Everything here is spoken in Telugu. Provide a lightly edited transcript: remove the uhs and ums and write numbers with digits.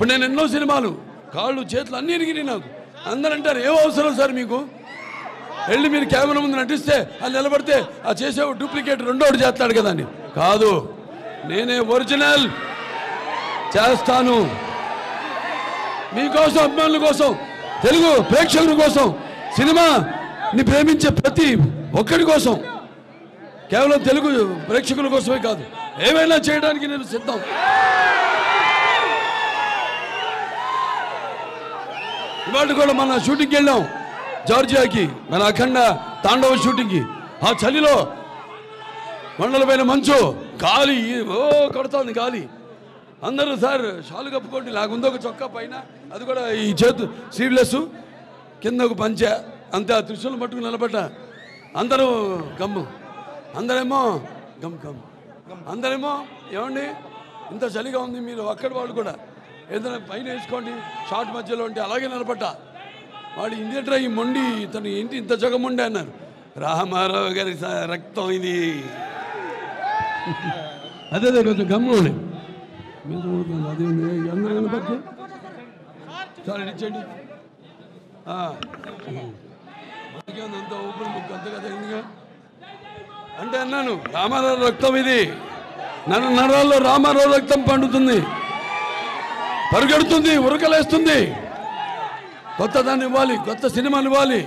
ఇప్పుడు నేను ఎన్నో సినిమాలు కాళ్ళు చేతులు అన్నీ ఇరిగినాయి నాకు. అందరూ అంటారు ఏం అవసరం సార్ మీకు, వెళ్ళి మీరు కెమెరా ముందు నటిస్తే అది నిలబడితే ఆ చేసే డూప్లికేట్ రెండోటి చేస్తాడు కదా అని. కాదు, నేనే ఒరిజినల్ చేస్తాను. మీకోసం, అభిమానుల కోసం, తెలుగు ప్రేక్షకుల కోసం, సినిమాని ప్రేమించే ప్రతి ఒక్కడి కోసం, కేవలం తెలుగు ప్రేక్షకుల కోసమే కాదు, ఏమైనా చేయడానికి నేను సిద్ధం. ఇవాళ కూడా మన షూటింగ్కి వెళ్ళాం జార్జియాకి, మన అఖండ తాండవ షూటింగ్కి. ఆ చలిలో కొండల పైన మంచు, గాలి కొడుతోంది గాలి. అందరూ సార్ షాలు కప్పుకోండి, నాకుందో ఒక చొక్కా పైన, అది కూడా ఈ చేతు స్లీవ్లెస్, కింద ఒక పంచె, అంతే. ఆ త్రిశూలం పట్టుకుని నిలబడ్డా. అందరూ గమ్ము, అందరేమో గమ్ గమ్, అందరేమో ఏమండి ఇంత చలిగా ఉంది, మీరు అక్కడి వాళ్ళు కూడా ఏదైనా పైన వేసుకోండి షార్ట్ మధ్యలో ఉంటే. అలాగే నిలబడ్డా. వాడు ఇందేంట్రా ఈ మొండి, తను ఏంటి ఇంత జగముండి అన్నారు. రామారావు గారి రక్తం ఇది. అదే కొంచెం గమ్ము ఉండే అదే అందరూ కనపడి చాలా ఇచ్చండి. అంత ఓపెన్ బుక్ అంత కదా ఎందుగా అంటే అన్నాను, రామారావు రక్తం ఇది, నరాల్లో రామారావు రక్తం పండుతుంది, పరిగెడుతుంది, ఉరకలేస్తుంది. కొత్త దాన్ని ఇవ్వాలి, కొత్త సినిమాలు ఇవ్వాలి.